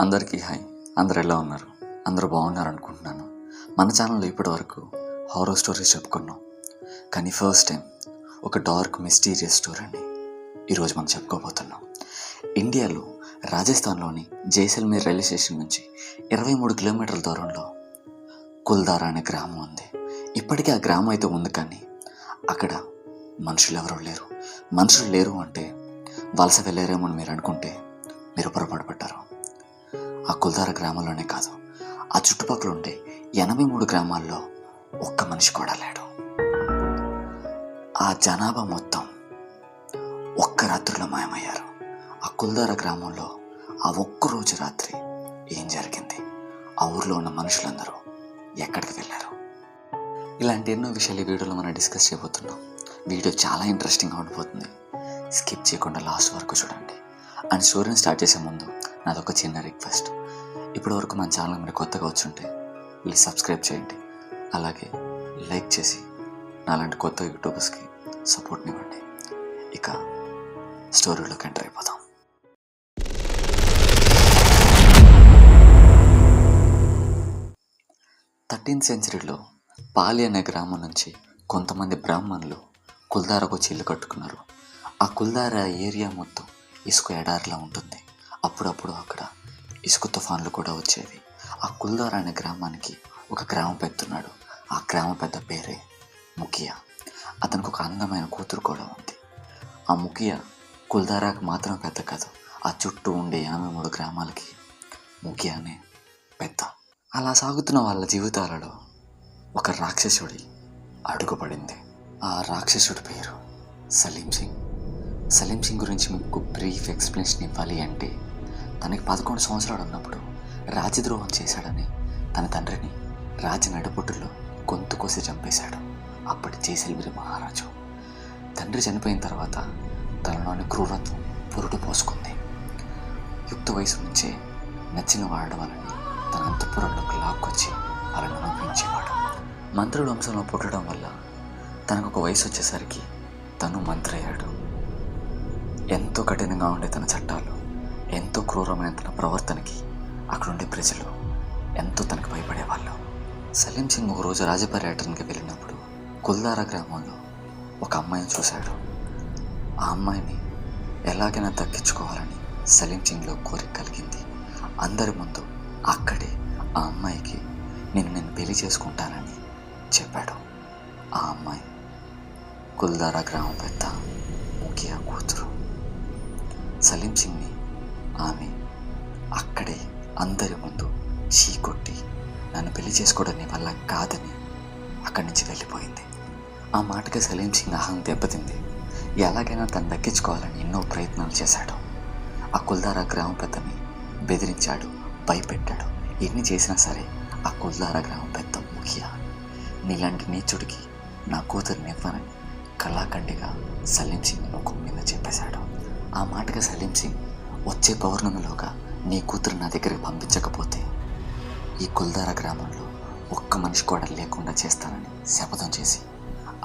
అందరికీ హాయ్. అందరు ఎలా ఉన్నారు? అందరూ బాగున్నారు అనుకుంటున్నాను. మన ఛానల్లో ఇప్పటి వరకు హారర్ స్టోరీస్ చెప్పుకున్నాం, కానీ ఫస్ట్ టైం ఒక డార్క్ మిస్టీరియస్ స్టోరీని ఈరోజు మనం చెప్పుకోబోతున్నాం. ఇండియాలో రాజస్థాన్లోని జైసల్మేర్ రైల్వే స్టేషన్ నుంచి 23 కిలోమీటర్ల దూరంలో కుల్దారా అనే గ్రామం ఉంది. ఇప్పటికీ ఆ గ్రామం అయితే ఉంది, కానీ అక్కడ మనుషులు ఎవరూ లేరు. మనుషులు లేరు అంటే వలస వెళ్ళారేమో అని మీరు అనుకుంటే మీరు పొరపాటు పడ్డారు. ఆ కుల్దారా గ్రామంలోనే కాదు, ఆ చుట్టుపక్కల ఉండే 83 గ్రామాల్లో ఒక్క మనిషి కూడా లేడు. ఆ జనాభా మొత్తం ఒక్క రాత్రిలో మాయమయ్యారు. ఆ కుల్దారా గ్రామంలో ఆ ఒక్కరోజు రాత్రి ఏం జరిగింది, ఆ ఊర్లో ఉన్న మనుషులందరూ ఎక్కడికి వెళ్ళారు, ఇలాంటి ఎన్నో విషయాలు ఈ వీడియోలో మనం డిస్కస్ చేయబోతున్నాం. వీడియో చాలా ఇంట్రెస్టింగ్గా ఉండిపోతుంది. స్కిప్ చేయకుండా లాస్ట్ వరకు చూడండి. అండ్ స్టోరీని స్టార్ట్ చేసే ముందు నాదొక చిన్న రిక్వెస్ట్. ఇప్పటివరకు మన ఛానల్ మీరు కొత్తగా వచ్చుంటే ప్లీజ్ సబ్స్క్రైబ్ చేయండి. అలాగే లైక్ చేసి నాలాంటి కొత్త యూట్యూబర్స్కి సపోర్ట్ని ఇవ్వండి. ఇక స్టోరీలోకి ఎంటర్ అయిపోతాం. థర్టీన్త్ సెంచరీలో పాలి అనే గ్రామం నుంచి కొంతమంది బ్రాహ్మణులు కుల్దారాకు వచ్చి ఇల్లు కట్టుకున్నారు. ఆ కుల్దారా ఏరియా మొత్తం ఇసుక ఎడారిలా ఉంటుంది. అప్పుడప్పుడు అక్కడ ఇసుక తుఫాన్లు కూడా వచ్చేవి. ఆ కుల్దారా అనే గ్రామానికి ఒక గ్రామ పెద్ద ఉన్నాడు. ఆ గ్రామ పెద్ద పేరే ముఖియా. అతనికి ఒక అందమైన కూతురు కూడా ఉంది. ఆ ముఖియా కుల్దారాకు మాత్రం పెద్ద కాదు, ఆ చుట్టూ ఉండే 83 గ్రామాలకి ముఖియానే పెద్ద. అలా సాగుతున్న వాళ్ళ జీవితాలలో ఒక రాక్షసుడి అడుగుపడింది. ఆ రాక్షసుడి పేరు సలీం సింగ్. సలీం సింగ్ గురించి మీకు బ్రీఫ్ ఎక్స్ప్లెనేషన్ ఇవ్వాలి అంటే, తనకి 11 సంవత్సరాలు ఉన్నప్పుడు రాజద్రోహం చేశాడని తన తండ్రిని రాజ నడుపుట్టులో గొంతు కోసి చంపేశాడు అప్పటి జైసల్మేర్ మహారాజు. తండ్రి చనిపోయిన తర్వాత తనలోని క్రూరత్వం పురుడు పోసుకుంది. యుక్త వయసు నుంచే నచ్చిన వాళ్ళని తన అంతఃపురంలోకి లాక్కొచ్చి వాళ్ళను నొప్పించేవాడు. మంత్రుల వంశంలో పుట్టడం వల్ల తనకు ఒక వయసు వచ్చేసరికి తను మంత్రి అయ్యాడు. ఎంతో కఠినంగా ఉండే తన చట్టాలు, ఎంతో క్రూరమైన తన ప్రవర్తనకి అక్కడుండే ప్రజలు ఎంతో తనకు భయపడేవాళ్ళు. సలీం సింగ్ ఒకరోజు రాజపర్యటనకి వెళ్ళినప్పుడు కుల్దారా గ్రామంలో ఒక అమ్మాయిని చూశాడు. ఆ అమ్మాయిని ఎలాగైనా దక్కించుకోవాలని సలీం సింగ్లో కోరిక కలిగింది. అందరి ముందు అక్కడే ఆ అమ్మాయికి నేను పెళ్లి చేసుకుంటానని చెప్పాడు. ఆ అమ్మాయి కుల్దారా గ్రామం పెద్ద ముఖియా కూతురు. సలీం సింగ్ని ఆమె అక్కడే అందరి ముందు చీకొట్టి నన్ను పెళ్లి చేసుకోవడం నీ వల్ల కాదని అక్కడి నుంచి వెళ్ళిపోయింది. ఆ మాటకి సలీం సింగ్ అహం దెబ్బతింది. ఎలాగైనా తను దక్కించుకోవాలని ఎన్నో ప్రయత్నాలు చేశాడు. ఆ కుల్దారా గ్రామం పెద్దని బెదిరించాడు, భయపెట్టాడు. ఎన్ని చేసినా సరే ఆ కుల్దారా గ్రామం పెద్ద ముఖియా నీలాంటి నీచుడికి నా కూతురిని ఇవ్వనని కళాఖండిగా సలీం సింగ్ ముఖం మీద చెప్పేశాడు. ఆ మాటకి సలీం సింగ్ వచ్చే పౌర్ణమిలోగా నీ కూతురు నా దగ్గరికి పంపించకపోతే ఈ కుల్దారా గ్రామంలో ఒక్క మనిషి కూడా లేకుండా చేస్తానని శపథం చేసి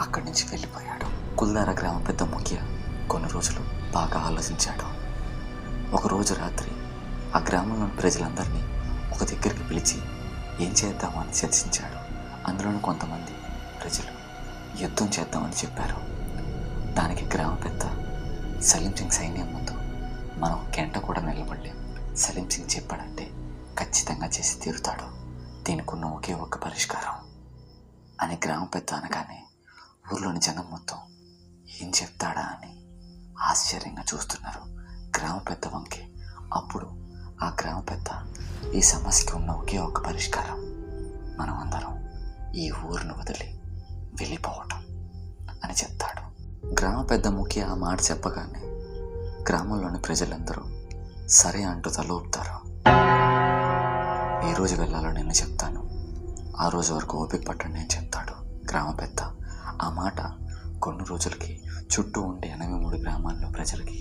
అక్కడి నుంచి వెళ్ళిపోయాడు. కుల్దారా గ్రామం పెద్ద ముఖియా కొన్ని రోజులు బాగా ఆలోచించాడు. ఒకరోజు రాత్రి ఆ గ్రామంలోని ప్రజలందరినీ ఒక దగ్గరికి పిలిచి ఏం చేద్దామని చర్చించాడు. అందులోని కొంతమంది ప్రజలు యుద్ధం చేద్దామని చెప్పారు. దానికి గ్రామ పెద్ద సలీం సింగ్ సైన్యం ముందు మనం గంట కూడా నిలబడలేం. సలీం సింగ్ చెప్పాడంటే ఖచ్చితంగా చేసి తీరుతాడు. దీనికి ఉన్న ఒకే ఒక్క పరిష్కారం అని గ్రామ పెద్ద అనగానే ఊర్లోని జనం మొత్తం ఏం చెప్తాడా అని ఆశ్చర్యంగా చూస్తున్నారు గ్రామ పెద్ద వంకి. అప్పుడు ఆ గ్రామ పెద్ద ఈ సమస్యకి ఉన్న ఒకే ఒక్క పరిష్కారం మనం అందరం ఈ ఊరిని వదిలి వెళ్ళిపోవటం అని చెప్తాడు. గ్రామ పెద్ద ముఖ్య ఆ మాట చెప్పగానే గ్రామంలోని ప్రజలందరూ సరే అంటూ తలూపుతారు. ఏ రోజు వెళ్ళాలో నేను చెప్తాను, ఆ రోజు వరకు ఓపిక పట్టండి అని చెప్తాడు గ్రామ పెద్ద. ఆ మాట కొన్ని రోజులకి చుట్టూ ఉండే 83 గ్రామాల్లో ప్రజలకి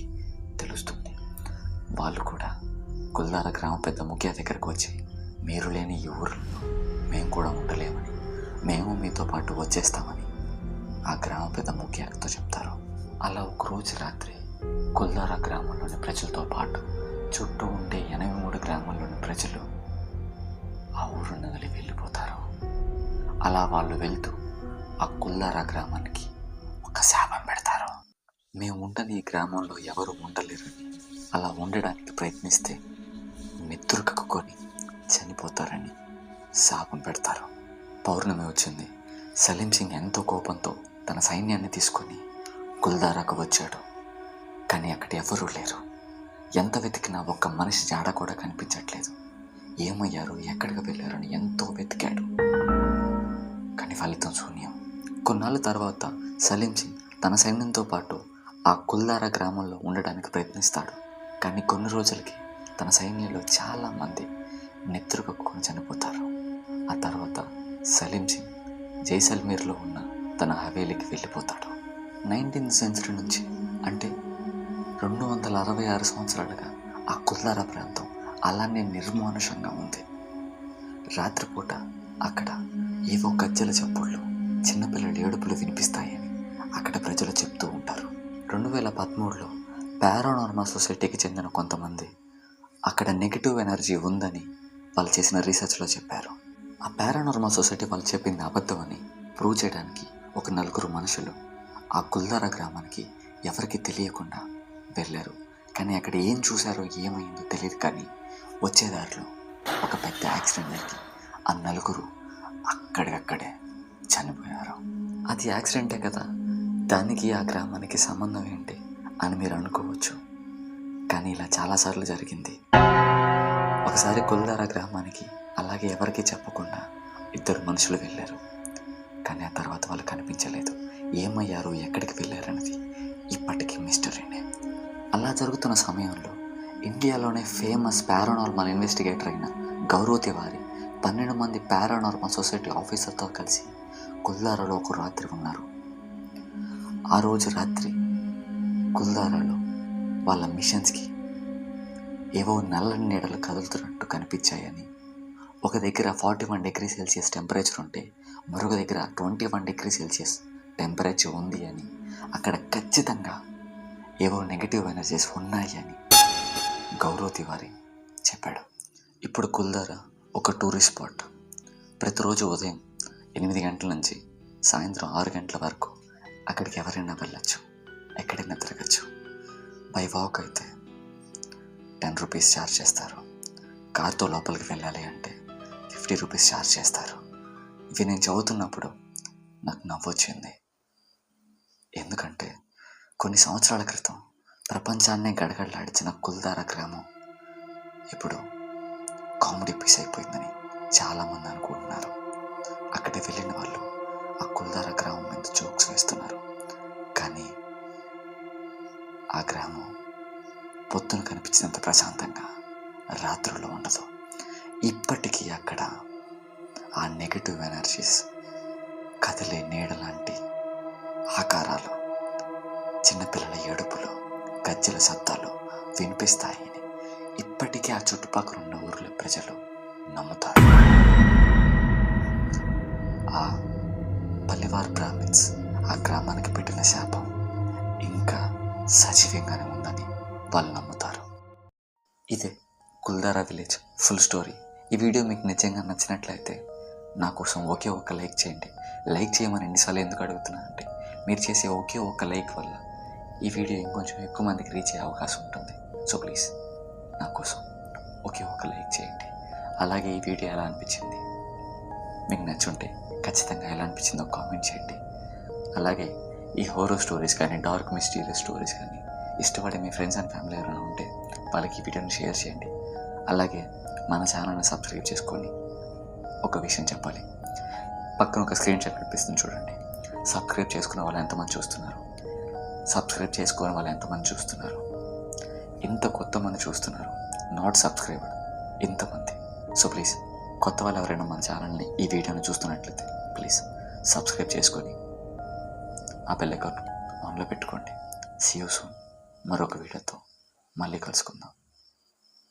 తెలుస్తుంది. వాళ్ళు కూడా కుల్దారా గ్రామ పెద్ద ముఖ్య దగ్గరకు వచ్చి మీరు లేని ఈ ఊరిలో మేము కూడా ఉండలేమని, మేము మీతో పాటు వచ్చేస్తామని ఆ గ్రామ పెద్ద ముఖ్యతో చెప్తారు. అలా ఒకరోజు రాత్రి కుల్దారా గ్రామంలోని ప్రజలతో పాటు చుట్టూ ఉండే 83 గ్రామాల్లోని అలా వాళ్ళు వెళ్తూ ఆ కుల్లారా గ్రామానికి ఒక శాపం పెడతారు. మేము ఉండని ఈ గ్రామంలో ఎవరు ఉండలేరని, అలా ఉండడానికి ప్రయత్నిస్తే నెత్తురు కక్కుకొని చనిపోతారని శాపం పెడతారు. పౌర్ణమి వచ్చింది. సలీం సింగ్ ఎంతో కోపంతో తన సైన్యాన్ని తీసుకొని కుల్దారాకు వచ్చాడు. కానీ అక్కడ ఎవరూ లేరు. ఎంత వెతికినా ఒక్క మనిషి జాడ కూడా కనిపించట్లేదు. ఏమయ్యారు, ఎక్కడికి వెళ్ళారని ఎంతో వెతికాడు. కానీ ఫలితం శూన్యం. కొన్నాళ్ళ తర్వాత సలీం సింగ్ తన సైన్యంతో పాటు ఆ కుల్దారా గ్రామంలో ఉండడానికి ప్రయత్నిస్తాడు. కానీ కొన్ని రోజులకి తన సైన్యంలో చాలామంది నెత్తురు కక్కుకొని చనిపోతారు. ఆ తర్వాత సలీం సింగ్ జైసల్మేర్లో ఉన్న తన హవేలీకి వెళ్ళిపోతాడు. 19th సెంచరీ నుంచి అంటే 266 సంవత్సరాలుగా ఆ కుల్దారా ప్రాంతం అలానే నిర్మానుషంగా ఉంది. రాత్రిపూట అక్కడ ఏవో గజ్జల చప్పుళ్ళు, చిన్నపిల్లల ఏడుపులు వినిపిస్తాయని అక్కడ ప్రజలు చెప్తూ ఉంటారు. 2013లో పారానార్మల్ సొసైటీకి చెందిన కొంతమంది అక్కడ నెగిటివ్ ఎనర్జీ ఉందని వాళ్ళు చేసిన రీసెర్చ్లో చెప్పారు. ఆ పారానార్మల్ సొసైటీ వాళ్ళు చెప్పింది అబద్ధమని ప్రూవ్ చేయడానికి ఒక 4 మనుషులు ఆ కుల్దారా గ్రామానికి ఎవరికి తెలియకుండా వెళ్ళారు. కానీ అక్కడ ఏం చూశారో ఏమైందో తెలియదు. కానీ వచ్చేదారిలో ఒక పెద్ద యాక్సిడెంట్ జరిగి ఆ 4 అక్కడికక్కడే చనిపోయారు. అది యాక్సిడెంటే కదా, దానికి ఆ గ్రామానికి సంబంధం ఏంటి అని మీరు అనుకోవచ్చు. కానీ ఇలా చాలాసార్లు జరిగింది. ఒకసారి కుల్దారా గ్రామానికి అలాగే ఎవరికీ చెప్పకుండా 2 మనుషులు వెళ్ళారు. కానీ ఆ తర్వాత వాళ్ళు కనిపించలేదు. ఏమయ్యారు, ఎక్కడికి వెళ్ళారన్నది ఇప్పటికీ మిస్టరీనే. అలా జరుగుతున్న సమయంలో ఇండియాలోనే ఫేమస్ పారానార్మల్ ఇన్వెస్టిగేటర్ అయిన గౌరవ్ తివారీ 12 మంది పారానార్మల్ సొసైటీ ఆఫీసర్తో కలిసి కుల్దారాలో ఒక రాత్రి ఉన్నారు. ఆ రోజు రాత్రి కుల్దారాలో వాళ్ళ మిషన్స్కి ఏవో నల్లని నీడలు కదులుతున్నట్టు కనిపించాయని, ఒక దగ్గర 41 డిగ్రీ సెల్సియస్ టెంపరేచర్ ఉంటే మరొక దగ్గర 21 డిగ్రీ సెల్సియస్ టెంపరేచర్ ఉంది అని, అక్కడ ఖచ్చితంగా ఏవో నెగిటివ్ ఎనర్జీస్ ఉన్నాయి అని గౌరవ్ తివారీ చెప్పాడు. ఇప్పుడు కుల్దారా ఒక టూరిస్ట్ స్పాట్. ప్రతిరోజు ఉదయం 8 గంటల నుంచి సాయంత్రం 6 గంటల వరకు అక్కడికి ఎవరైనా వెళ్ళచ్చు, ఎక్కడైనా తిరగచ్చు. బై వాక్ అయితే 10 రూపీస్ ఛార్జ్ చేస్తారు. కార్తో లోపలికి వెళ్ళాలి అంటే 50 రూపీస్ ఛార్జ్ చేస్తారు. ఇవి నేను చదువుతున్నప్పుడు నాకు నవ్వొచ్చింది. ఎందుకంటే కొన్ని సంవత్సరాల క్రితం ప్రపంచాన్నే గడగడలాడించిన కుల్దారా గ్రామం ఇప్పుడు కామెడీ పీస్ అయిపోయిందని చాలామంది అనుకుంటున్నారు. అక్కడికి వెళ్ళిన వాళ్ళు ఆ కుల్దారా గ్రామం మీద జోక్స్ వేస్తున్నారు. కానీ ఆ గ్రామం పొద్దున కనిపించినంత ప్రశాంతంగా రాత్రుల్లో ఉండదు. ఇప్పటికీ అక్కడ ఆ నెగటివ్ ఎనర్జీస్, కదిలే నీడ లాంటి ఆకారాలు, చిన్నపిల్లల ఏడుపులు, గజ్జల శబ్దాలు వినిపిస్తాయని ఇప్పటికీ ఆ చుట్టుపక్కల ఉన్న ఊర్ల ప్రజలు నమ్ముతారు. ఆ పల్లివార్ బ్రాహ్మిన్స్ ఆ గ్రామానికి పెట్టిన శాపం ఇంకా సజీవంగానే ఉందని వాళ్ళు నమ్ముతారు. ఇదే కుల్దారా విలేజ్ ఫుల్ స్టోరీ. ఈ వీడియో మీకు నిజంగా నచ్చినట్లయితే నా కోసం ఒకే ఒక లైక్ చేయండి. లైక్ చేయమని ఎన్నిసార్లు ఎందుకు అడుగుతున్నా అంటే, మీరు చేసే ఒకే ఒక లైక్ వల్ల ఈ వీడియో ఇంకొంచెం ఎక్కువ మందికి రీచ్ అయ్యే అవకాశం ఉంటుంది. సో ప్లీజ్ నా కోసం ఒకే ఒక లైక్ చేయండి. అలాగే ఈ వీడియో ఎలా అనిపించింది, మీకు నచ్చుంటే ఖచ్చితంగా ఎలా అనిపించిందో కామెంట్ చేయండి. అలాగే ఈ హోరర్ స్టోరీస్ కానీ, డార్క్ మిస్టీరియస్ స్టోరీస్ కానీ ఇష్టపడే మీ ఫ్రెండ్స్ అండ్ ఫ్యామిలీ ఎవరైనా ఉంటే వాళ్ళకి ఈ వీడియోని షేర్ చేయండి. అలాగే మన ఛానల్ని సబ్స్క్రైబ్ చేసుకొని ఒక విషయం చెప్పాలి. పక్కన ఒక స్క్రీన్ షాట్ కనిపిస్తుంది చూడండి. సబ్స్క్రైబ్ చేసుకున్న వాళ్ళు ఎంతమంది చూస్తున్నారు, సబ్స్క్రైబ్ చేసుకోని వాళ్ళు ఎంతమంది చూస్తున్నారు, ఇంత కొత్త మంది చూస్తున్నారు, నాట్ సబ్స్క్రైబర్ ఇంతమంది. సో ప్లీజ్ కొత్త వాళ్ళు ఎవరైనా మన ఛానల్ని ఈ వీడియోని చూస్తున్నట్లయితే ప్లీజ్ సబ్స్క్రైబ్ చేసుకొని ఆ బెల్ ఐకాన్ ఆన్లో పెట్టుకోండి. See you soon. మరొక వీడియోతో మళ్ళీ కలుసుకుందాం.